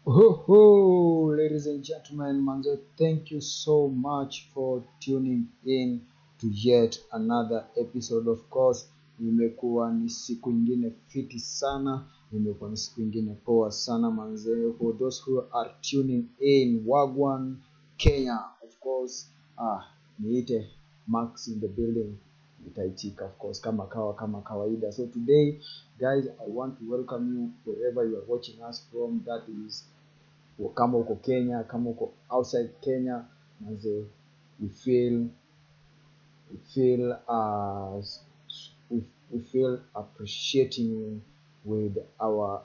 Ladies and gentlemen, manze, thank you so much for tuning in to yet another episode. Of course, imekuwa ni siku ingine fiti sana, imekuwa ni siku ingine poa sana manze. For those who are tuning in, Wagwan, Kenya, of course, niite Max in the building, itaitika of course kama kawaida. So today, guys, I want to welcome you wherever you are watching us from. That is kama uko Kenya, kama uko outside Kenya, manze, we feel we feel appreciating you with our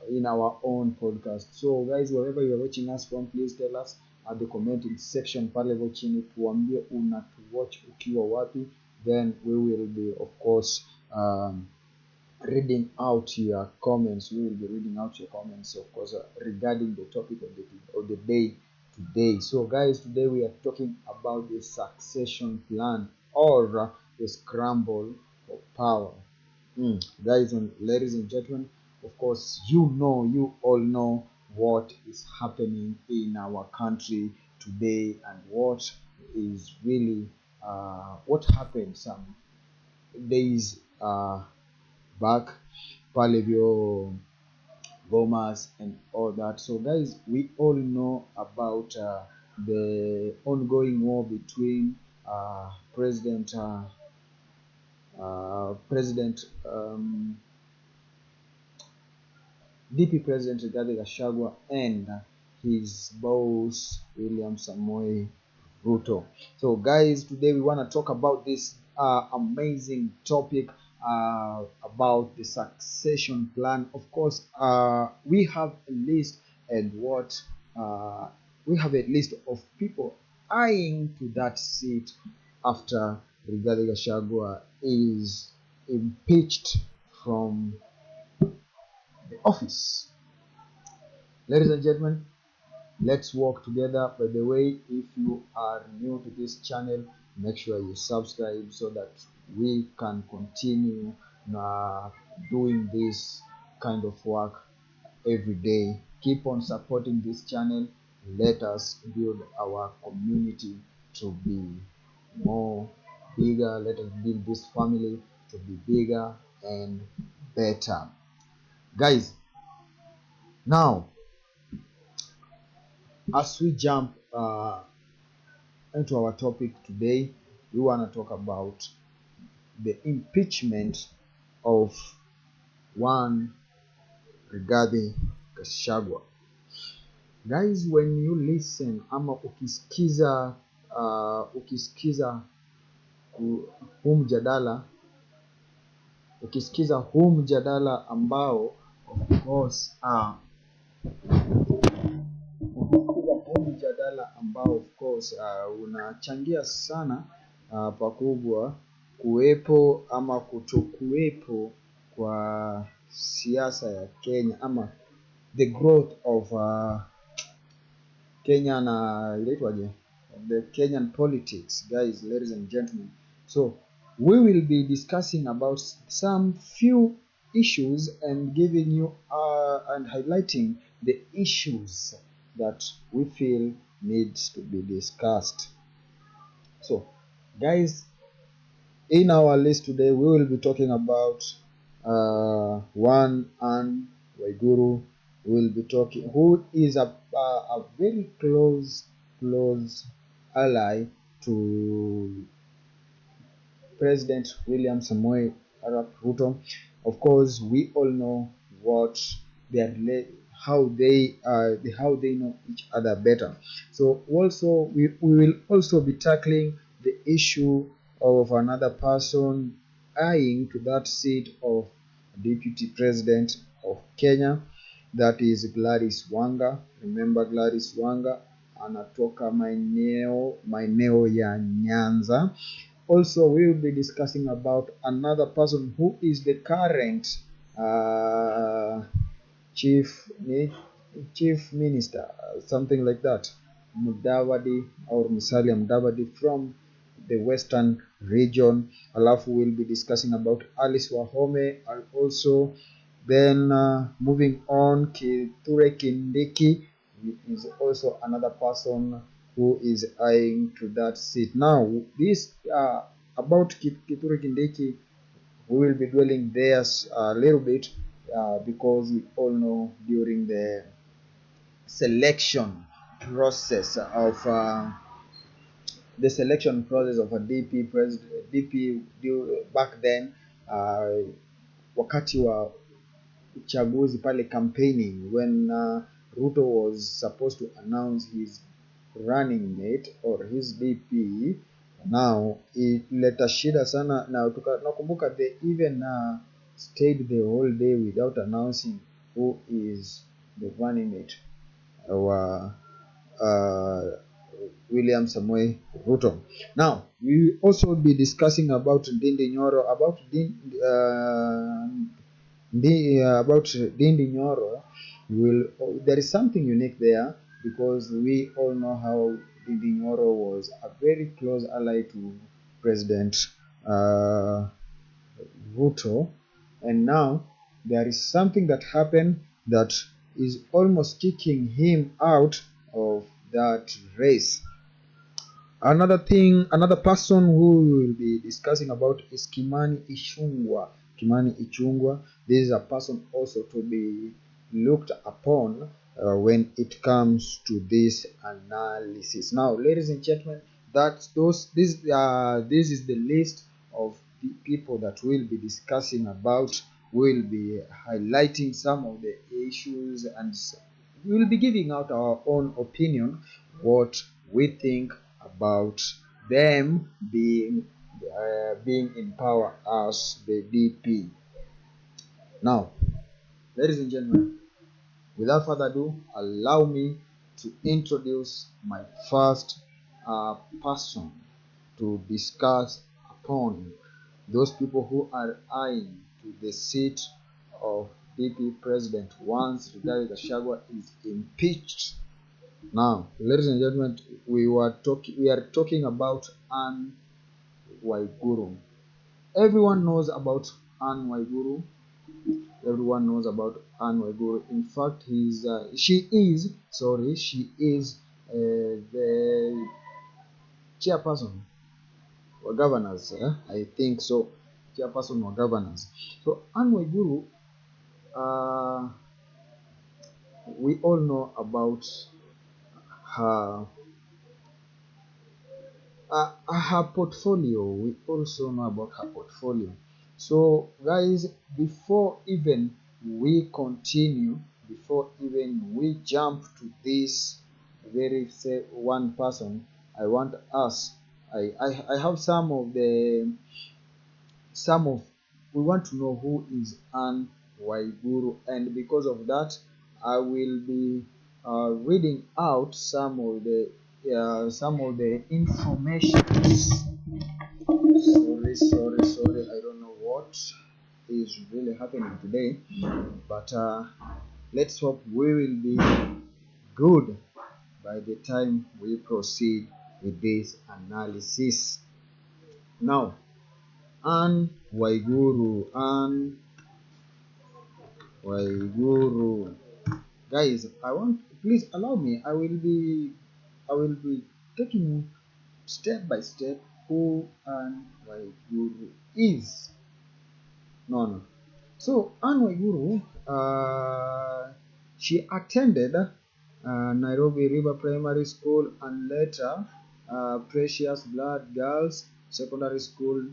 own podcast. So guys, wherever you're watching us from, please tell us at the commenting section pale hapo chini, tuambie unatuwatch ukiwa wapi, then we will be of course reading out your comments. We will be reading out your comments, of course, regarding the topic of the day today. So, guys, today we are talking about the succession plan or the scramble for power. Guys and ladies and gentlemen, of course, you all know what is happening in our country today and what is really what happened some days back, Palevio, Gomas, and all that. So, guys, we all know about the ongoing war between President DP President Rigathi Gachagua and his boss William Samoei Ruto. So, guys, today we want to talk about this amazing topic about the succession plan. Of course, we have a list and what we have a list of people eyeing to that seat after Rigathi Gachagua is impeached from the office. Ladies and gentlemen, let's work together. By the way, if you are new to this channel, make sure you subscribe so that we can continue doing this kind of work every day. Keep on supporting this channel. Let us build our community to be more bigger. Let us build this family to be bigger and better. Guys, now as we jump into our topic today, we want to talk about the impeachment of one Rigathi Gachagua. Guys, when you listen ama ukisikiza huu mjadala ambao of course unachangia sana pakubwa kuwepo ama kutokuwepo kwa siasa ya Kenya ama the growth of Kenya na inaitwaje, the Kenyan politics, guys, ladies and gentlemen. So we will be discussing about some few issues and giving you and highlighting the issues that we feel needs to be discussed. So, guys, in our list today, we will be talking about one and Waiguru. We will be talking who is a very close ally to President William Samoei Arap Ruto. Of course, we all know what they are, how they know each other better. So also we will also be tackling the issue of another person eyeing to that seat of Deputy President of Kenya, that is Gladys Wanga. Remember Gladys Wanga anatoka maeneo ya Nyanza. Also, we will be discussing about another person who is the current chief minister, something like that, Mudavadi or Musalia Mudavadi from the western region. Alafu we'll be discussing about Alice Wahome, and also then moving on Kithure Kindiki, he is also another person who is eyeing to that seat. Now, this about Kithure Kindiki, we will be dwelling there a little bit because we all know during the selection process of a DP president, DP back then, wakati wa uchaguzi pale campaigning, when Ruto was supposed to announce his running mate or his DP. Now ileta shida sana na nakumbuka they even stayed the whole day without announcing who is the running mate wa William Samoei Ruto. Now we will also be discussing about Ndindi Nyoro, about Ndindi Nyoro. There is something unique there because we all know how Ndindi Nyoro was a very close ally to President Ruto, and now there is something that happened that is almost kicking him out of that race. Another person who we will be discussing about is Kimani Ichung'wah. Kimani Ichung'wah, this is a person also to be looked upon when it comes to this analysis. Now, ladies and gentlemen, this is the list of the people that we'll be discussing about. We'll be highlighting some of the issues and we'll be giving out our own opinion, what we think about them being in power as the DP. Now, ladies and gentlemen, without further ado, allow me to introduce my first person to discuss upon those people who are eyeing to the seat of DP president once Rigathi Gachagua is impeached. Now, ladies and gentlemen, we are talking about Anne Waiguru. Everyone knows about Anne Waiguru. Everyone knows about Anne Waiguru. In fact, she is the chairperson or governors. I think so. Chairperson or governors. So Anne Waiguru, we all know about her portfolio. We also know about her portfolio. So guys, before even we continue, before even we jump to this very one person, I want us, I have we want to know who is Anne Waiguru, and because of that I will be reading out some of the information. Sorry, I don't know what is really happening today, but let's hope we will be good by the time we proceed with this analysis. Now, Anne Waiguru. Guys, please allow me. I will be taking step by step who Anne Waiguru is. No. So Anne Waiguru, she attended Nairobi River Primary School and later Precious Blood Girls Secondary School,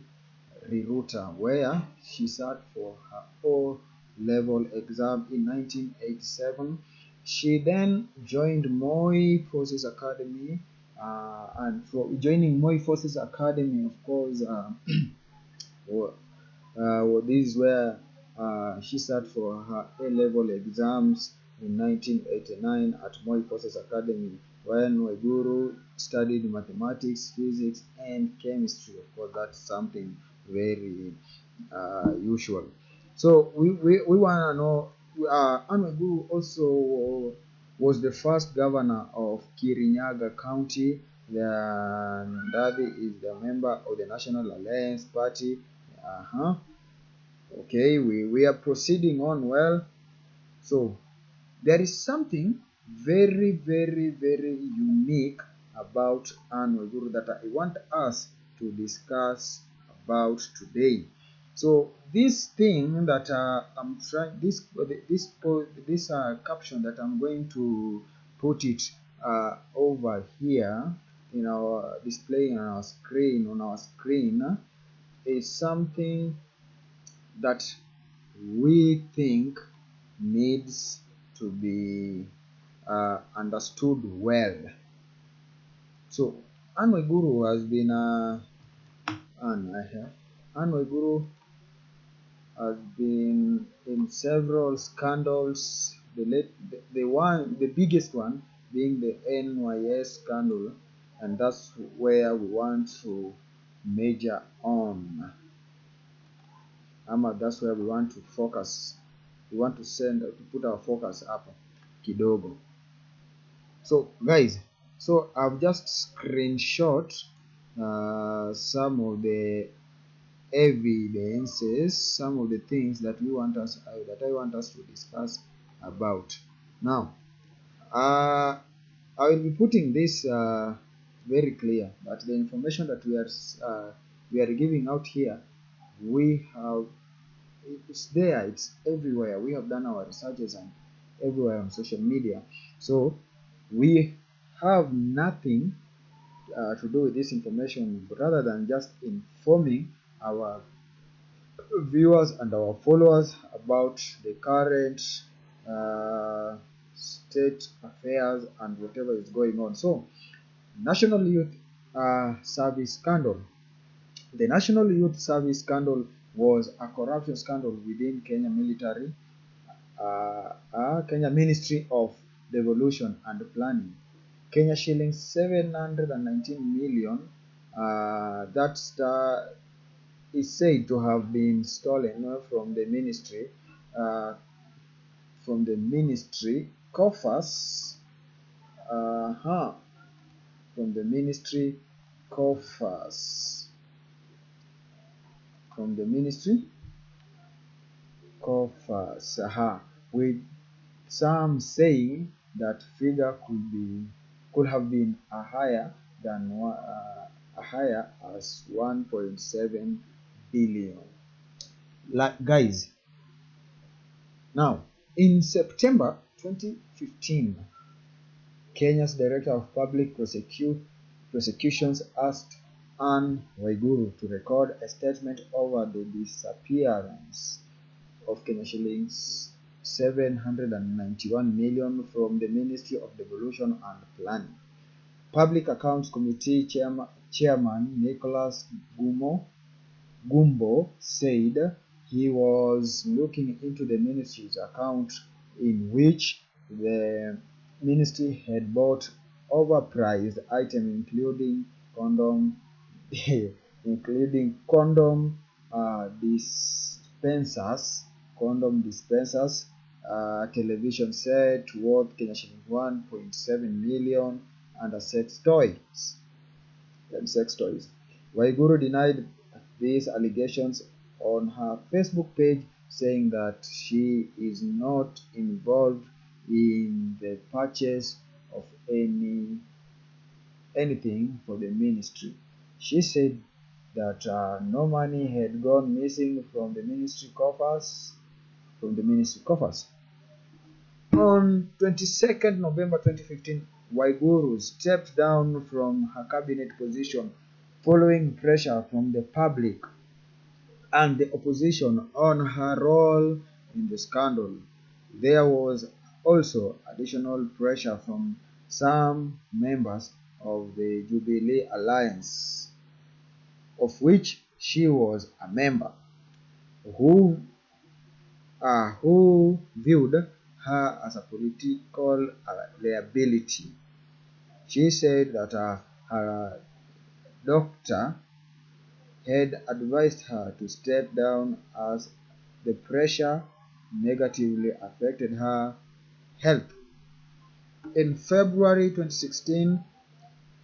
Riruta, where she sat for her O-level exam in 1987. She then joined Moi Forces Academy, and for joining Moi Forces Academy, of course, this is where she sat for her A-level exams in 1989 at Moi Forces Academy, when Waiguru studied mathematics, physics, and chemistry. Of course, that's something very usual. So we want to know, Anne Waiguru also was the first governor of Kirinyaga County. Daddy is the member of the National Alliance Party. Okay, we are proceeding on well. So there is something very unique about Anne Waiguru that I want us to discuss about today. So this thing that I'm trying, this caption that I'm going to put it over here in our display on our screen is something that we think needs to be understood well. So Anne Waiguru has been Anne Waiguru has been in several scandals. The biggest one being the NYS scandal, and that's where we want to major on. That's where we want to focus. We want to put our focus up kidogo. So guys, so I've just screenshot some of the evidences, some of the things that I want us to discuss about. Now, I will be putting this very clear that the information that we are giving out here, it's there, it's everywhere. We have done our researches and everywhere on social media. So we have nothing to do with this information, but rather than just informing our viewers and our followers about the current state affairs and whatever is going on. So, National Youth Service scandal. The National Youth Service scandal was a corruption scandal within Kenya military, Kenya Ministry of Devolution and Planning. Kenya shillings 719 million. That is said to have been stolen from the ministry, coffers, from the ministry coffers, with some saying that figure could have been higher as 1.7 billion. Guys, now in September 2015, Kenya's Director of Public Prosecutions asked Anne Waiguru to record a statement over the disappearance of Kenya shillings 791 million from the Ministry of Devolution and Planning. Public Accounts Committee Chairman Nicholas Gumbo said he was looking into the ministry's account, in which the ministry had bought overpriced items including condom dispensers, television set worth Kenya shillings 1.7 million, and sex toys. Waiguru denied these allegations on her Facebook page, saying that she is not involved in the purchase of anything for the ministry. She said that no money had gone missing from the ministry coffers. On 22nd November 2015, Waiguru stepped down from her cabinet position following pressure from the public and the opposition on her role in the scandal. There was also additional pressure from some members of the Jubilee Alliance, of which she was a member, who viewed her as a political liability. She said that her doctor had advised her to step down as the pressure negatively affected her health. In February 2016,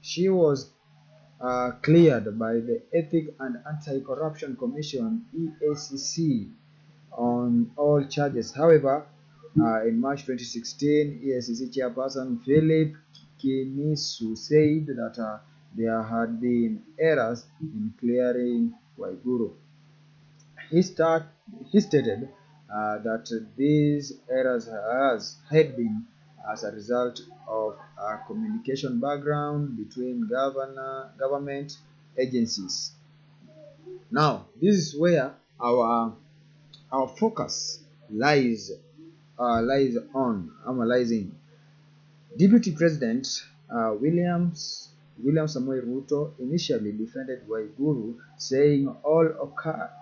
she was cleared by the Ethics and Anti-Corruption Commission (EACC) on all charges. However, In March 2016, EACC chairperson Philip Kinisu said that there had been errors in clearing Waiguru. He, start, he stated that these errors had been as a result of a communication background between government agencies. Now, this is where our focus lies in. Deputy President William Samoei Ruto initially defended Waiguru, saying all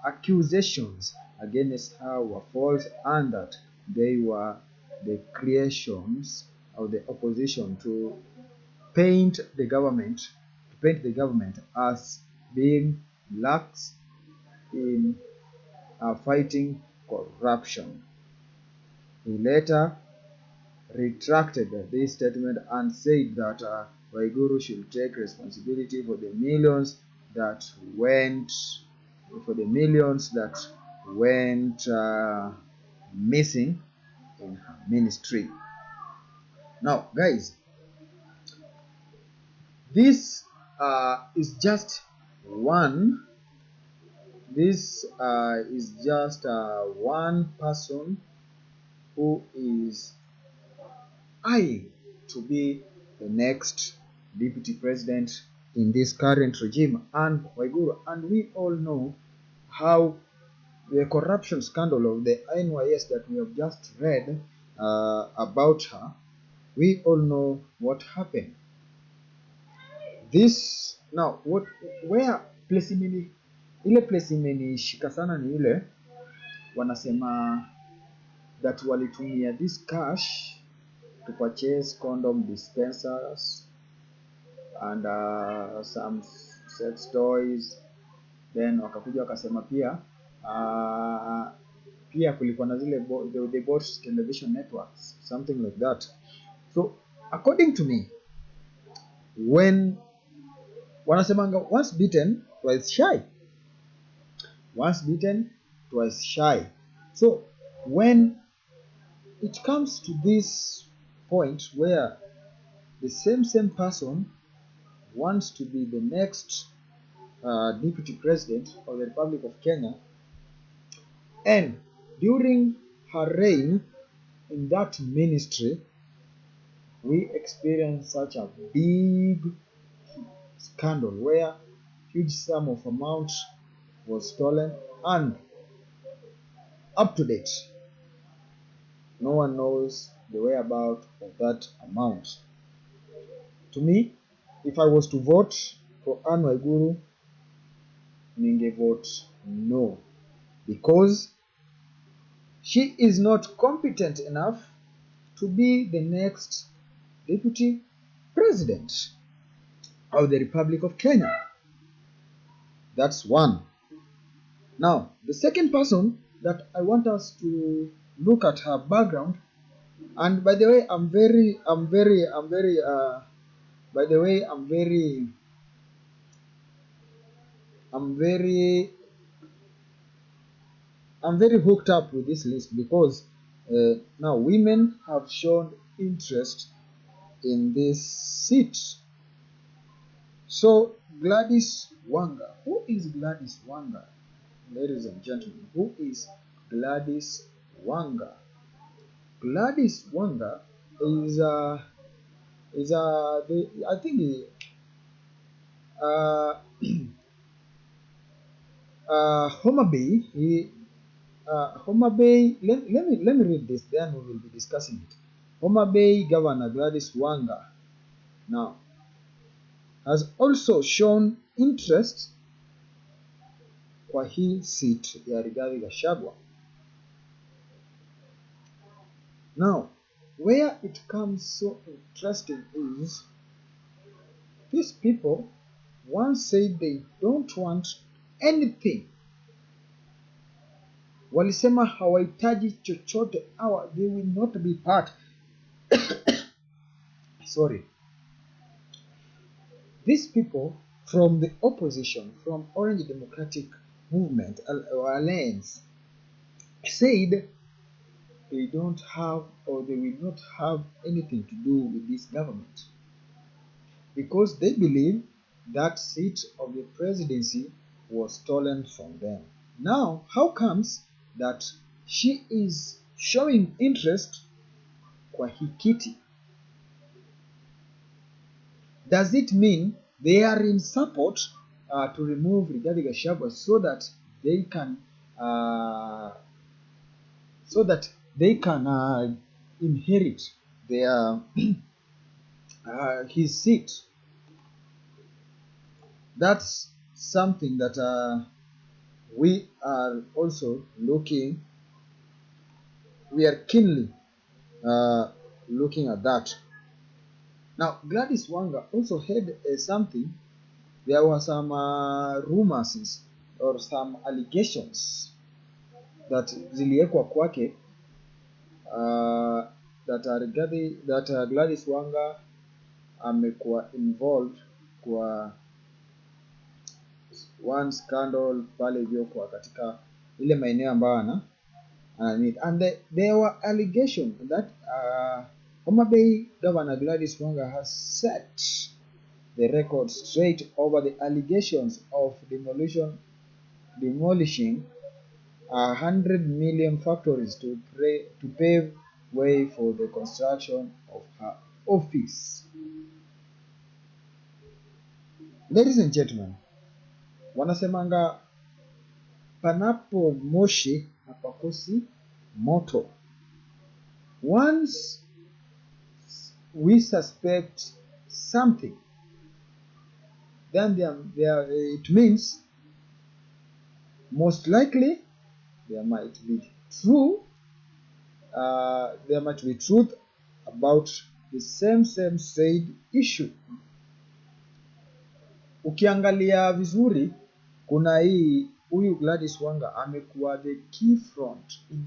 accusations against her were false and that they were the creations of the opposition to paint the government as being lax in fighting corruption. He later retracted this statement and said that Waiguru should take responsibility for the millions that went missing in her ministry. Now, guys, this is just one. This is just one person who is eyeing to be the next deputy president in this current regime, and Waiguru. And we all know how the corruption scandal of the NYS that we have just read about her, we all know what happened. This now, where place imenishika sana ni ile wanasema that walitumia this cash to purchase condom dispensers and some sex toys, then wakakuja wakasema pia kulikuwa na zile they bought television networks, something like that. So according to me, when wanasemanga once bitten twice shy, so when it comes to this point where the same person wants to be the next deputy president of the Republic of Kenya, and during her reign in that ministry we experienced such a big scandal where huge sum of amount was stolen, and up to date no one knows the whereabouts of that amount. To me, if I was to vote for Anne Waiguru, ninge vote no, because she is not competent enough to be the next deputy president of the Republic of Kenya. That's one. Now, the second person that I want us to look at her background, and by the way, I'm very hooked up with this list because now women have shown interest in this seat. So Gladys Wanga, who is Gladys Wanga, ladies and gentlemen? Who is Gladys Wanga? Gladys Wanga is I think Homa Bay. Homa Bay. Let me read this. Then we will be discussing it. Homa Bay Governor Gladys Wanga now has also shown interest kwa hii seat ya Rigathi Gachagua. Now, where it comes so interesting is these people once said they don't want anything. Walisema hawahitaji chochote, they will not be part. Sorry. These people from the opposition, from Orange Democratic Movement or Alliance, said they don't have, or they will not have anything to do with this government, because they believe that seat of the presidency was stolen from them. Now, how comes that she is showing interest kwa hii kiti? Does it mean they are in support to remove Rigathi Gachagua so that they can uh, inherit their his seat? That's something that we are also looking. We are keenly looking at that. Now, Gladys Wanga also had something. There were some rumors or some allegations that ziliekwa kwake that Gladys Wanga amekuwa involved kwa one scandal pale hivyo kwa katika ile maeneo ambayo and there were allegations that Homa Bay Governor Gladys Wanga has set the record straight over the allegations of demolishing 100 million factories to pave way for the construction of her office. Ladies and gentlemen, wanasemanga panapo moshi hapakosi moto. Once we suspect something, then it means most likely there might be truth about the same said issue. Ukiangalia vizuri, kuna huyu Gladys Wanga amekuwa the key front in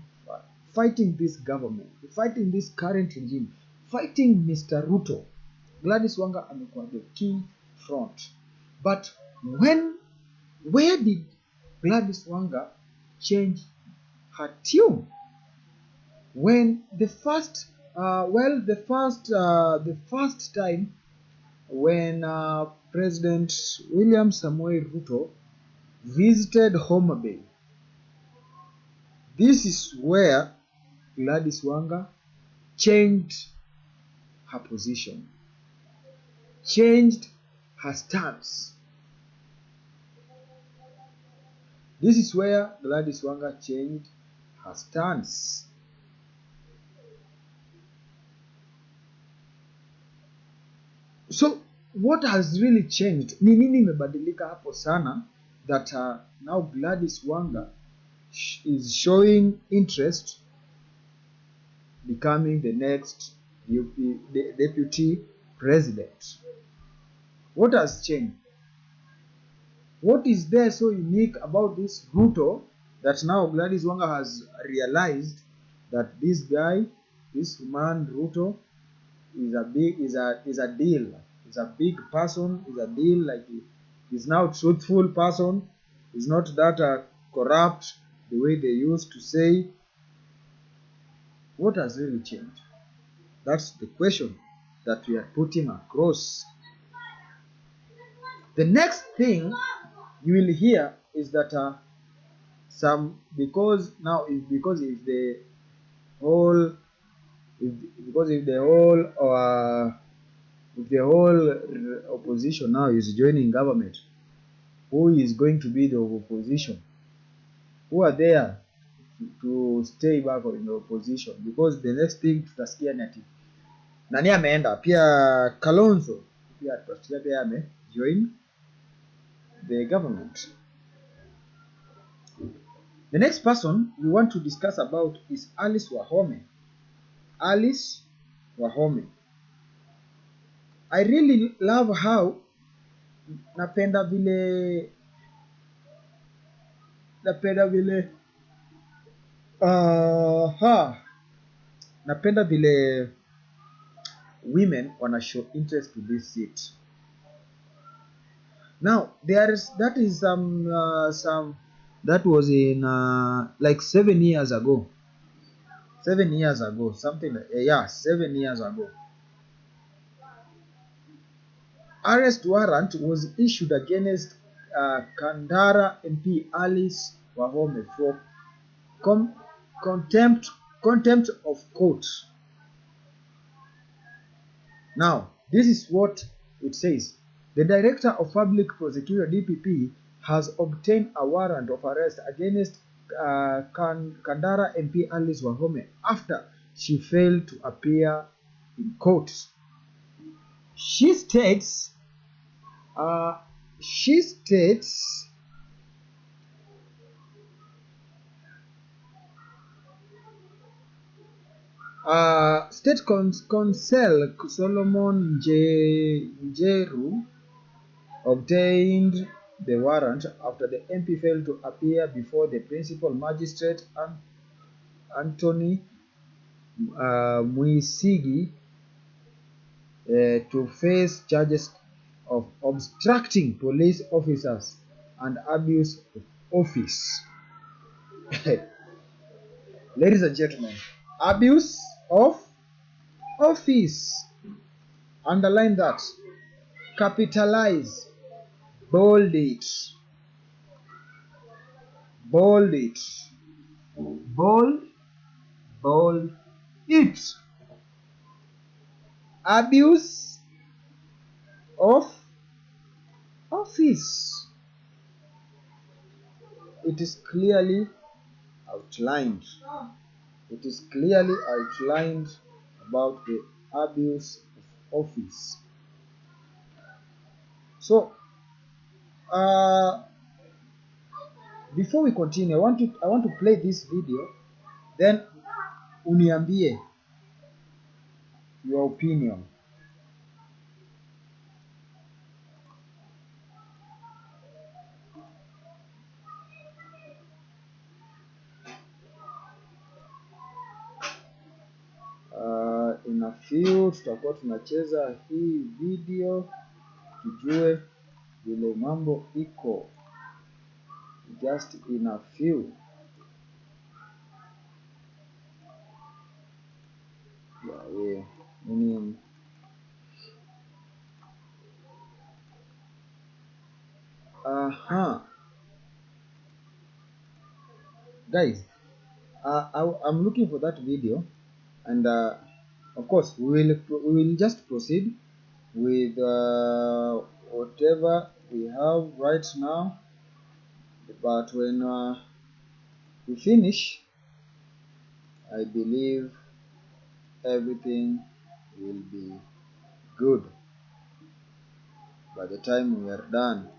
fighting this government, fighting this current regime, fighting Mr. Ruto. Gladys Wanga amekuwa the key front. But where did Gladys Wanga change her tune? When the first time when President William Samoei Ruto visited Homa Bay, this is where Gladys Wanga changed her position, changed her stance. This is where Gladys Wanga changed her stance. So what has really changed? Ni nini imebadilika hapo sana that now Gladys Wanga is showing interest becoming the next deputy president? What has changed? What is there so unique about this Ruto that now Gladys Wanga has realized that this guy, this man Ruto, is a deal. He's a big person. He's a deal. Like he's now truthful person. He's not that corrupt the way they used to say. What has really changed? That's the question that we are putting across. The next thing you will hear is that because if the whole opposition now is joining government, who is going to be the opposition? Who are there to stay back in the opposition? Because the next thing tutasikia ni ati nani ameenda, pia Kalonzo pia tutasikia pia amejoin the government. The next person we want to discuss about is Alice Wahome. Alice Wahome. I really love how napenda vile women wanna show interest to this seat. Now that was in like 7 years ago. 7 years ago, something like, yeah, 7 years ago. Arrest warrant was issued against Kandara MP Alice Wahome for com contempt of court. Now, this is what it says. The Director of Public Prosecutor DPP has obtained a warrant of arrest against Kandara MP Alice Wahome after she failed to appear in court. She states State Counsel Solomon Njeru obtained the warrant after the MP failed to appear before the principal magistrate Anthony Muisigi to face charges of obstructing police officers and abuse of office. Ladies and gentlemen, abuse of office. Underline that. Capitalize. Bold it. Bold it. Bold it. Abuse of office. It is clearly outlined. It is clearly outlined about the abuse of office. So, before we continue, I want to play this video, then uniambie your opinion. In a few tutakuwa tunacheza hii video tujue vile mambo iko. Just in a few. Yeah, meaning guys, I'm looking for that video, and of course we will just proceed with whatever we have right now, but when we finish, I believe everything will be good. By the time we are done,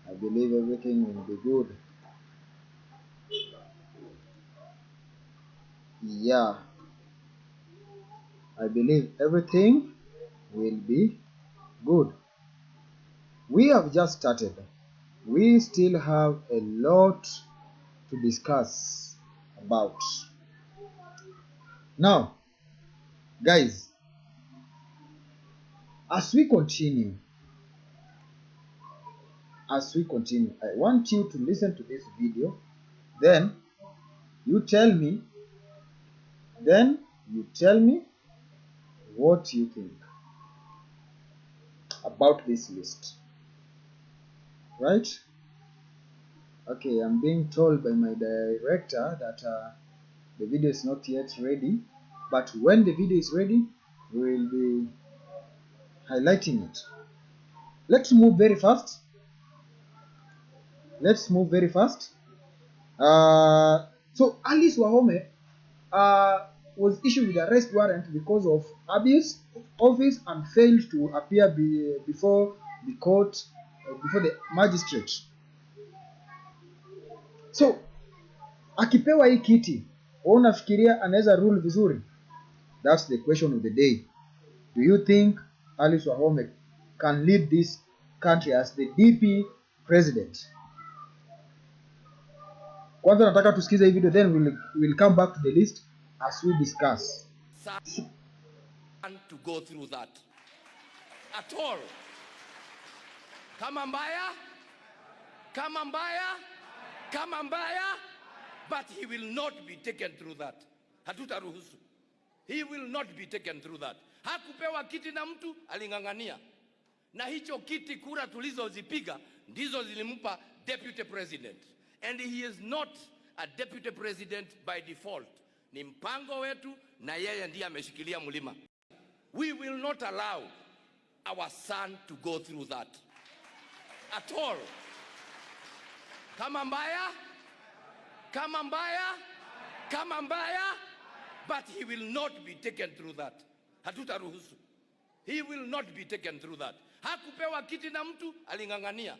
I believe everything will be good. Yeah, I believe everything will be good. We have just started. We still have a lot to discuss about. Now, guys, as we continue, I want you to listen to this video, then you tell me what you think about this list. Right? Okay, I'm being told by my director that the video is not yet ready, but when the video is ready, we will be highlighting it. Let's move very fast. So Alice Wahome was issued with arrest warrant because of abuse of office and failed to appear before the court, before the magistrate. So akipewa hii kiti, unafikiria anaweza rule vizuri? That's the question of the day. Do you think Alice Wahome can lead this country as the DP president? Kwanza nataka tusikize hii video, then we'll come back to the list as we discuss. To go through that at all. Kama mbaya, but he will not be taken through that. Hatutaruhusu. He will not be taken through that. Hakupewa kiti na mtu, aling'ang'ania. Na hicho kiti, kura tulizozipiga ndizo zilimpa deputy president. And he is not a deputy president by default. Ni mpango wetu na yeye ndiye ameshikilia mlima. We will not allow our son to go through that at all. Kama mbaya, kama mbaya, kama mbaya, but he will not be taken through that. Hatutaruhusu. He will not be taken through that. Hakupewa kiti na mtu, aling'ang'ania.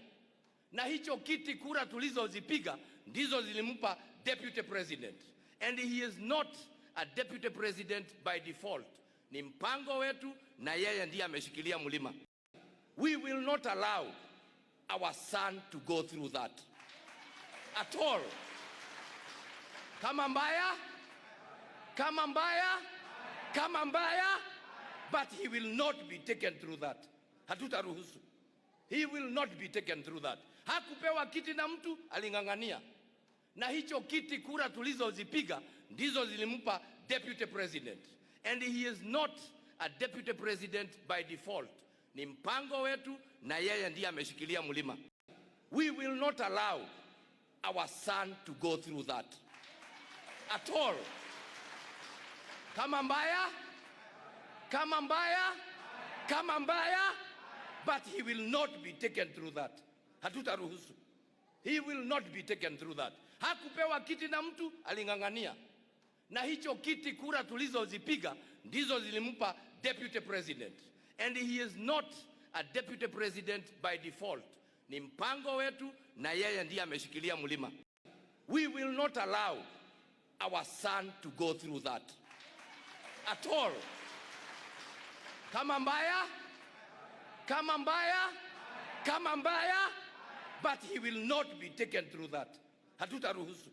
Na hicho kiti, kura tulizozipiga ndizo zilimpa deputy president. And he is not a deputy president by default. Ni mpango wetu na yeye ndiye ameshikilia mlima. We will not allow our son to go through that at all. Kama mbaya, kama mbaya, kama mbaya, but he will not be taken through that. Hatutaruhusu. He will not be taken through that. Hakupewa kiti na mtu, aling'ang'ania. Na hicho kiti, kura tulizozipiga ndizo zilimpa deputy president. And he is not a deputy president by default. Ni mpango wetu na yeye ndiye ameshikilia mlima. We will not allow our son to go through that at all. Kama mbaya, kama mbaya, kama mbaya, but he will not be taken through that. Hatutaruhusu. He will not be taken through that. Hakupewa kiti na mtu, aling'ang'ania. Na hicho kiti, kura tulizozipiga ndizo zilimpa deputy president. And he is not a deputy president by default. Ni mpango wetu na yeye ndiye ameshikilia mlima. We will not allow our son to go through that at all. Kama mbaya, kama mbaya, kama mbaya, but he will not be taken through that. Hatutaruhusu.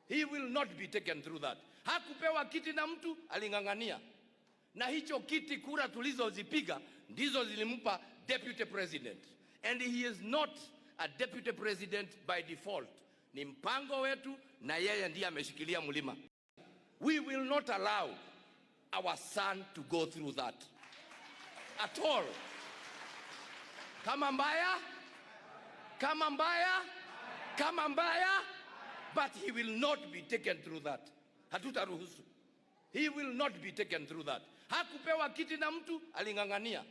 He will not be taken through that. Hakupewa kiti na mtu, aling'ang'ania. Na hicho kiti, kura tulizozipiga ndizo zilimpa deputy president. And he is not a deputy president by default. Ni mpango wetu na yeye ndiye ameshikilia mlima. We will not allow our son to go through that at all. Kama mbaya, kama mbaya, kama mbaya, but he will not be taken through that. Hatutaruhusu. He will not be taken through that. Hakupewa kiti na mtu, aling'ang'ania.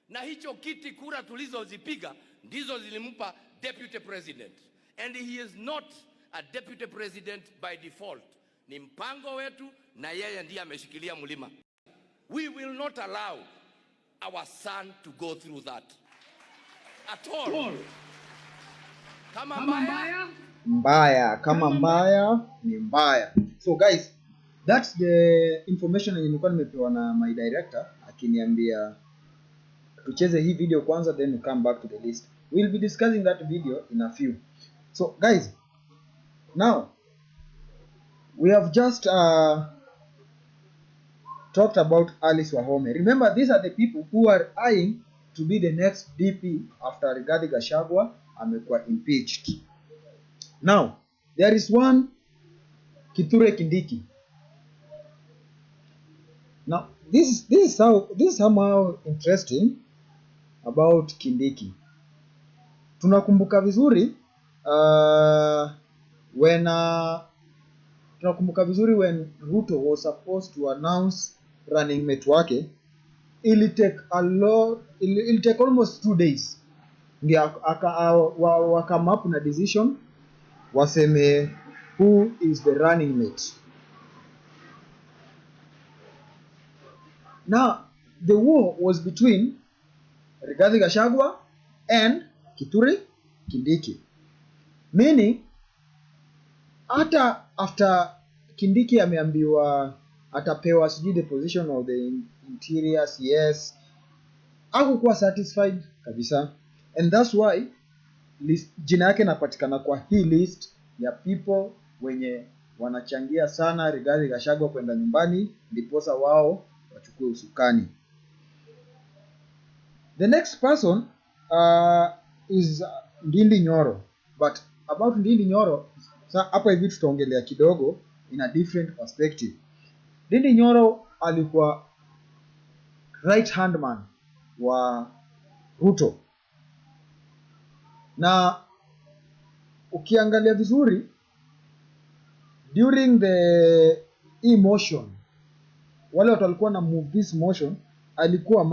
Na hicho kiti, kura tulizozipiga ndizo zilimpa deputy president. And he is not a deputy president by default. Ni mpango wetu na yeye ndiye ameshikilia mlima. We will not allow our son to go through that at all. Kama mbaya, mbaya, kama mbaya ni mbaya. So guys, that's the information yenye nilikuwa nimepewa na my director akiniambia tucheze hii video kwanza, then we come back to the list. We'll be discussing that video in a few. So guys, now we have just talked about Alice Wahome. Remember, these are the people who are eyeing to be the next DP after Rigathi Gachagua amekuwa impeached. Now, there is one Kithure Kindiki. Now, this is somehow interesting about Kindiki. Tunakumbuka vizuri when Ruto was supposed to announce running mate wake, it'll take almost 2 days ndio come up na decision waseme who is the running mate. Now the war was between Rigathi Gachagua and Kithure Kindiki, meaning hata after Kindiki ameambiwa atapewa sijui the position of the interior CS, hakukuwa satisfied kabisa, and that's why jina yake napatikana kwa hii list ya people wenye wanachangia sana Rigathi Gachagua kwenda nyumbani ndiposa wao wachukue usukani. The next person is Ndindi Nyoro, but about Ndindi Nyoro hapa hivi tutaongelea kidogo in a different perspective. Ndindi Nyoro alikuwa right hand man wa Ruto, na ukiangalia vizuri during the emotion, wale watu walikuwa na move this motion, alikuwa